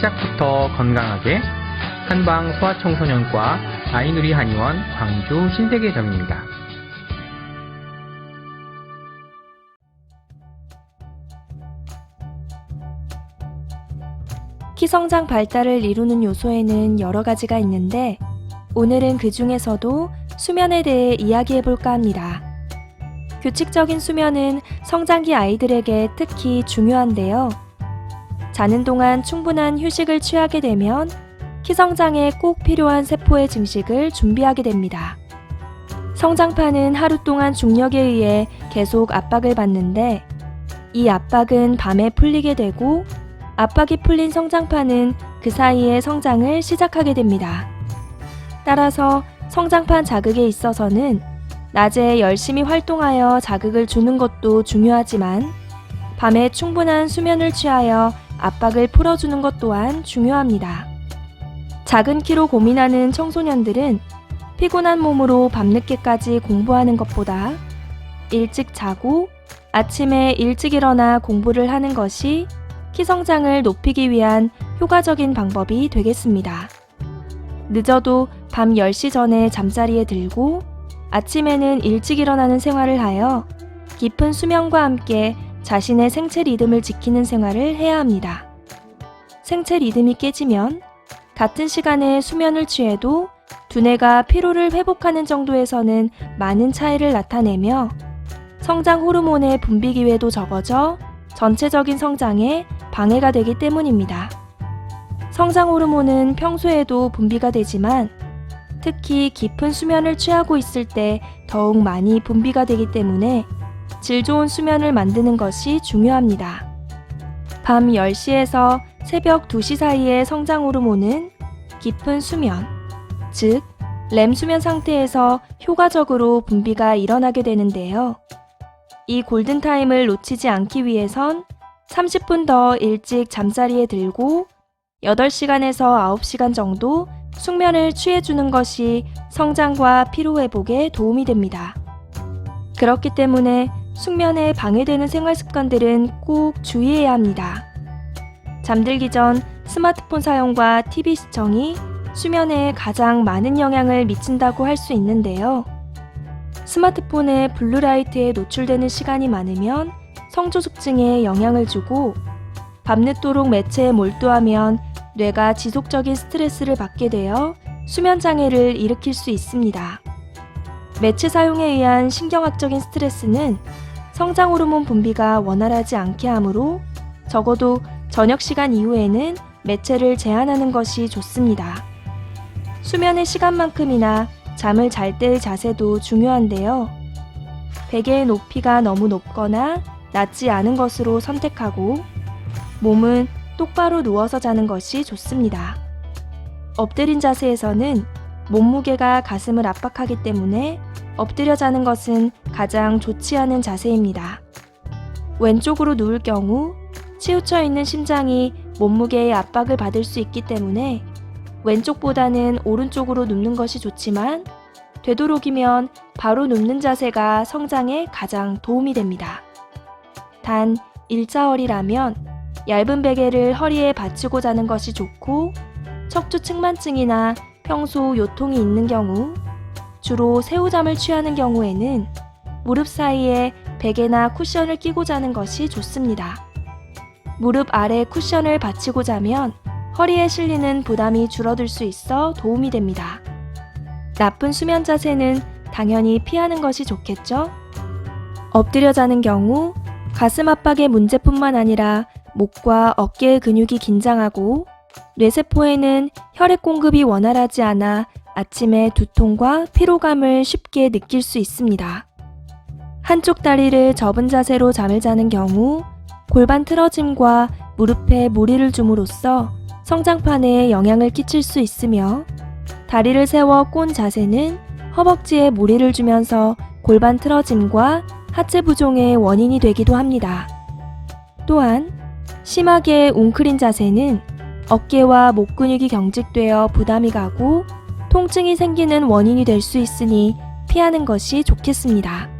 시작부터 건강하게 한방 소아청소년과 아이누리 한의원 광주 신세계점입니다. 키성장 발달을 이루는 요소에는 여러 가지가 있는데 오늘은 그 중에서도 수면에 대해 이야기해볼까 합니다. 규칙적인 수면은 성장기 아이들에게 특히 중요한데요. 자는 동안 충분한 휴식을 취하게 되면 키성장에 꼭 필요한 세포의 증식을 준비하게 됩니다. 성장판은 하루 동안 중력에 의해 계속 압박을 받는데 이 압박은 밤에 풀리게 되고 압박이 풀린 성장판은 그 사이에 성장을 시작하게 됩니다. 따라서 성장판 자극에 있어서는 낮에 열심히 활동하여 자극을 주는 것도 중요하지만 밤에 충분한 수면을 취하여 압박을 풀어주는 것 또한 중요합니다. 작은 키로 고민하는 청소년들은 피곤한 몸으로 밤늦게까지 공부하는 것보다 일찍 자고 아침에 일찍 일어나 공부를 하는 것이 키 성장을 높이기 위한 효과적인 방법이 되겠습니다. 늦어도 밤 10시 전에 잠자리에 들고 아침에는 일찍 일어나는 생활을 하여 깊은 수면과 함께 자신의 생체 리듬을 지키는 생활을 해야 합니다. 생체 리듬이 깨지면 같은 시간에 수면을 취해도 두뇌가 피로를 회복하는 정도에서는 많은 차이를 나타내며 성장 호르몬의 분비 기회도 적어져 전체적인 성장에 방해가 되기 때문입니다. 성장 호르몬은 평소에도 분비가 되지만 특히 깊은 수면을 취하고 있을 때 더욱 많이 분비가 되기 때문에 질 좋은 수면을 만드는 것이 중요합니다. 밤 10시에서 새벽 2시 사이의 성장 호르몬은 깊은 수면, 즉 렘 수면 상태에서 효과적으로 분비가 일어나게 되는데요. 이 골든타임을 놓치지 않기 위해선 30분 더 일찍 잠자리에 들고 8시간에서 9시간 정도 숙면을 취해주는 것이 성장과 피로회복에 도움이 됩니다. 그렇기 때문에 숙면에 방해되는 생활 습관들은 꼭 주의해야 합니다. 잠들기 전 스마트폰 사용과 TV 시청이 수면에 가장 많은 영향을 미친다고 할 수 있는데요. 스마트폰의 블루라이트에 노출되는 시간이 많으면 성조숙증에 영향을 주고 밤늦도록 매체에 몰두하면 뇌가 지속적인 스트레스를 받게 되어 수면 장애를 일으킬 수 있습니다. 매체 사용에 의한 신경학적인 스트레스는 성장 호르몬 분비가 원활하지 않게 하므로 적어도 저녁 시간 이후에는 매체를 제한하는 것이 좋습니다. 수면의 시간만큼이나 잠을 잘 때의 자세도 중요한데요. 베개의 높이가 너무 높거나 낮지 않은 것으로 선택하고 몸은 똑바로 누워서 자는 것이 좋습니다. 엎드린 자세에서는 몸무게가 가슴을 압박하기 때문에 엎드려 자는 것은 가장 좋지 않은 자세입니다. 왼쪽으로 누울 경우 치우쳐 있는 심장이 몸무게의 압박을 받을 수 있기 때문에 왼쪽보다는 오른쪽으로 눕는 것이 좋지만 되도록이면 바로 눕는 자세가 성장에 가장 도움이 됩니다. 단 일자허리라면 얇은 베개를 허리에 받치고 자는 것이 좋고 척추 측만증이나 평소 요통이 있는 경우 주로 새우잠을 취하는 경우에는 무릎 사이에 베개나 쿠션을 끼고 자는 것이 좋습니다. 무릎 아래 쿠션을 받치고 자면 허리에 실리는 부담이 줄어들 수 있어 도움이 됩니다. 나쁜 수면 자세는 당연히 피하는 것이 좋겠죠? 엎드려 자는 경우 가슴 압박의 문제뿐만 아니라 목과 어깨의 근육이 긴장하고 뇌세포에는 혈액 공급이 원활하지 않아 아침에 두통과 피로감을 쉽게 느낄 수 있습니다. 한쪽 다리를 접은 자세로 잠을 자는 경우 골반 틀어짐과 무릎에 무리를 줌으로써 성장판에 영향을 끼칠 수 있으며 다리를 세워 꼰 자세는 허벅지에 무리를 주면서 골반 틀어짐과 하체 부종의 원인이 되기도 합니다. 또한 심하게 웅크린 자세는 어깨와 목 근육이 경직되어 부담이 가고 통증이 생기는 원인이 될 수 있으니 피하는 것이 좋겠습니다.